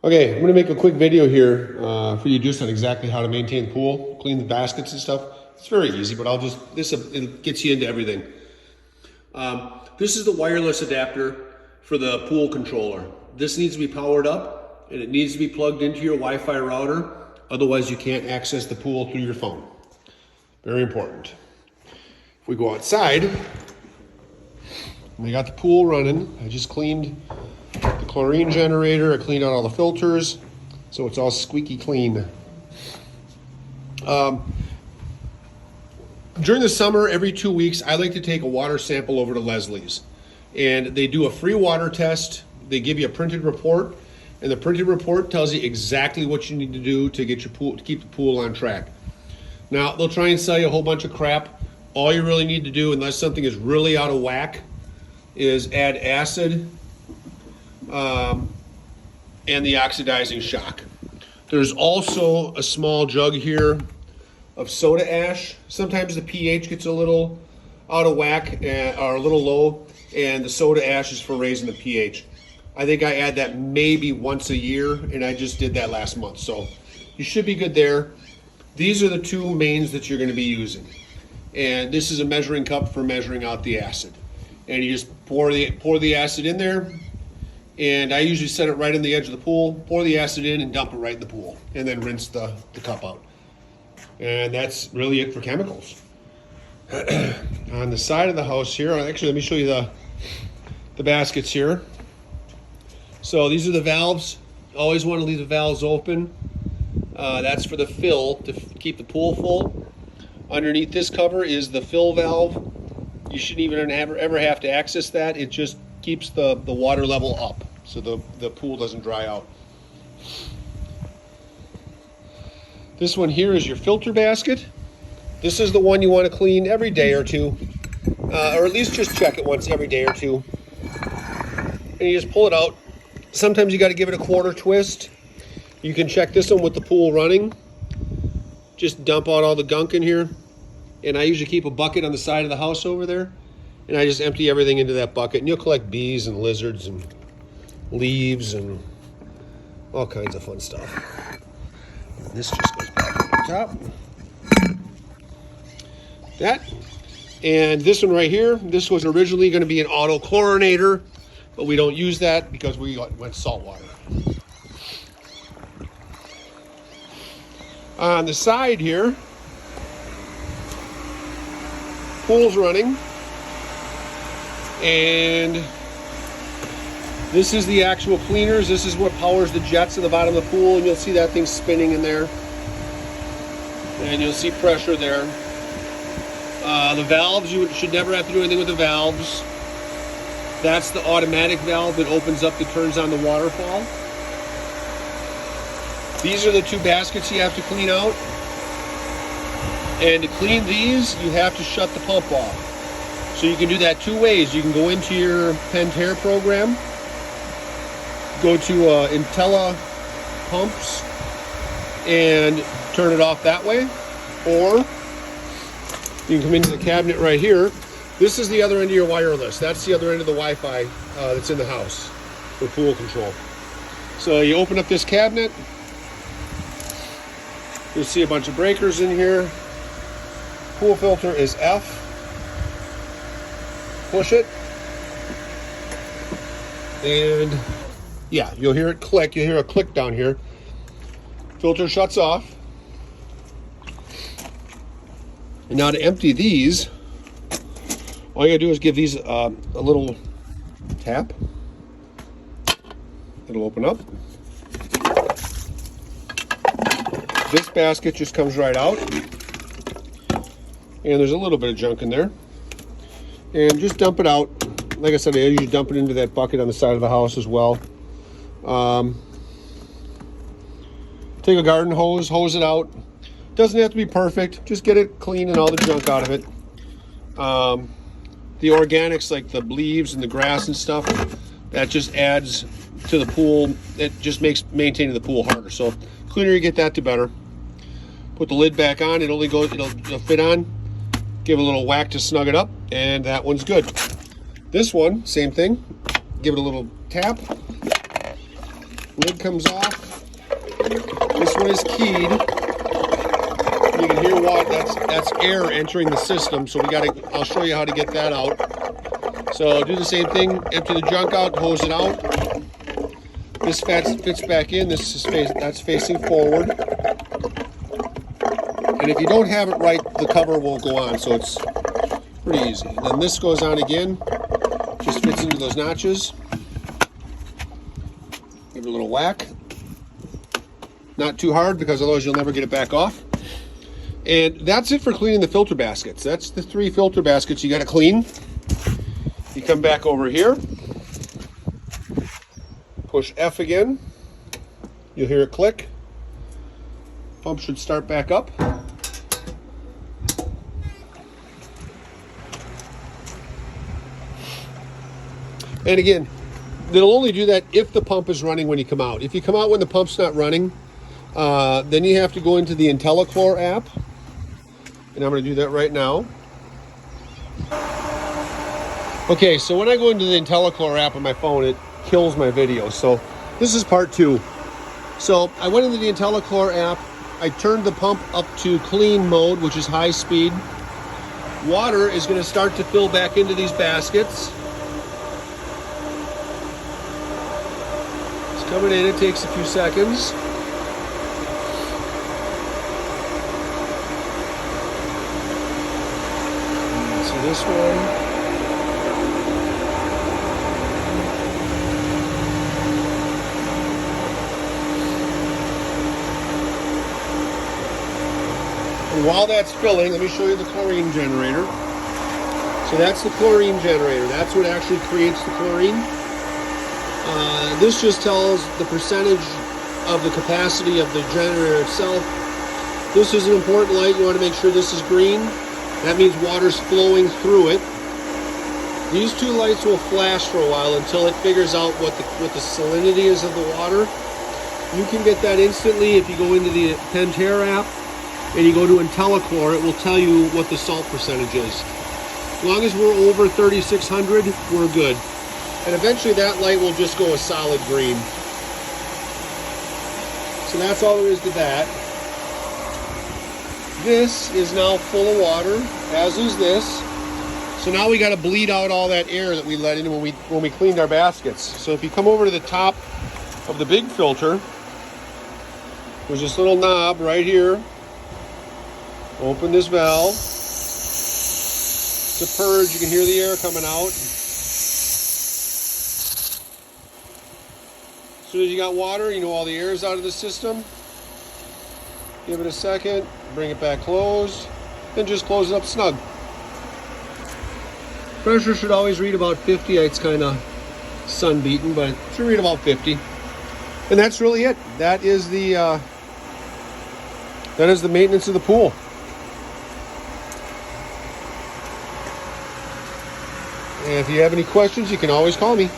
Okay, I'm gonna make a quick video here for you just on exactly how to maintain the pool, clean the baskets and stuff. It's very easy, but it gets you into everything. This is the wireless adapter for the pool controller. This needs to be powered up and it needs to be plugged into your Wi-Fi router. Otherwise you can't access the pool through your phone. Very important. If we go outside, we got the pool running. I just cleaned the chlorine generator. I cleaned out all the filters, so it's all squeaky clean. During the summer, every 2 weeks, I like to take a water sample over to Leslie's. And they do a free water test. They give you a printed report, and the printed report tells you exactly what you need to do to get your pool, to keep the pool on track. Now, they'll try and sell you a whole bunch of crap. All you really need to do, unless something is really out of whack, is add acid and the oxidizing shock. There's also a small jug here of soda ash. Sometimes the pH gets a little out of whack or a little low, and the soda ash is for raising the pH. I think I add that maybe once a year, and I just did that last month, so you should be good there. These are the two mains that you're going to be using, and this is a measuring cup for measuring out the acid. And you just pour the acid in there, and I usually set it right in the edge of the pool, pour the acid in and dump it right in the pool, and then rinse the cup out. And that's really it for chemicals. On the side of the house here, actually let me show you the baskets here. So these are the valves. Always want to leave the valves open. That's for the fill, to keep the pool full. Underneath this cover is the fill valve. You shouldn't even ever have to access that. It just keeps the water level up so the pool doesn't dry out. This one here is your filter basket. This is the one you want to clean every day or two, or at least just check it once every day or two. And you just pull it out. Sometimes you got to give it a quarter twist. You can check this one with the pool running. Just dump out all the gunk in here. And I usually keep a bucket on the side of the house over there, and I just empty everything into that bucket, and you'll collect bees and lizards and leaves and all kinds of fun stuff. And this just goes back on the top. That. And this one right here, this was originally going to be an auto chlorinator, but we don't use that because we went salt water. On the side here, pool's running, and this is the actual cleaners. This is what powers the jets at the bottom of the pool, and you'll see that thing spinning in there, and you'll see pressure there. The valves, you should never have to do anything with the valves. That's the automatic valve that opens up, that turns on the waterfall. These are the two baskets you have to clean out. And to clean these, you have to shut the pump off. So you can do that two ways. You can go into your Pentair program, go to Intella pumps, and turn it off that way. Or you can come into the cabinet right here. This is the other end of your wireless. That's the other end of the Wi-Fi that's in the house for pool control. So you open up this cabinet. You'll see a bunch of breakers in here. Pool filter is F. Push it. And yeah, you'll hear it click. You'll hear a click down here. Filter shuts off. And now to empty these, all you gotta do is give these a little tap. It'll open up. This basket just comes right out. And there's a little bit of junk in there. And just dump it out. Like I said, I usually dump it into that bucket on the side of the house as well. Take a garden hose, hose it out. Doesn't have to be perfect. Just get it clean and all the junk out of it. The organics, like the leaves and the grass and stuff, that just adds to the pool. It just makes maintaining the pool harder. So cleaner you get that, the better. Put the lid back on. It'll fit on. Give it a little whack to snug it up, and that one's good. This one, same thing. Give it a little tap. Lid comes off. This one is keyed. You can hear water. That's air entering the system. So I'll show you how to get that out. So do the same thing. Empty the junk out. Hose it out. This fits back in. That's facing forward. And if you don't have it right, the cover won't go on. So it's pretty easy. And then this goes on again. Just fits into those notches. Give it a little whack. Not too hard because otherwise you'll never get it back off. And that's it for cleaning the filter baskets. That's the 3 filter baskets you got to clean. You come back over here. Push F again. You'll hear it click. Pump should start back up. And again, it'll only do that if the pump is running when you come out. If you come out when the pump's not running, then you have to go into the IntelliChlor app. And I'm going to do that right now. Okay, so when I go into the IntelliChlor app on my phone, it kills my video. So this is part 2. So I went into the IntelliChlor app. I turned the pump up to clean mode, which is high speed. Water is going to start to fill back into these baskets. Coming in, it takes a few seconds. See this one. And while that's filling, let me show you the chlorine generator. So that's the chlorine generator. That's what actually creates the chlorine. This just tells the percentage of the capacity of the generator itself. This is an important light. You want to make sure this is green. That means water's flowing through it. These 2 lights will flash for a while until it figures out what the salinity is of the water. You can get that instantly if you go into the Pentair app and you go to IntelliChlor. It will tell you what the salt percentage is. As long as we're over 3,600, we're good. And eventually that light will just go a solid green. So that's all there is to that. This is now full of water, as is this. So now we got to bleed out all that air that we let in when we cleaned our baskets. So if you come over to the top of the big filter, there's this little knob right here. Open this valve. It's a purge. You can hear the air coming out. As soon as you got water, you know all the air is out of the system. Give it a second, bring it back closed, then just close it up snug. Pressure should always read about 50. It's kind of sun-beaten, but it should read about 50. And that's really it. That is the maintenance of the pool. And if you have any questions, you can always call me.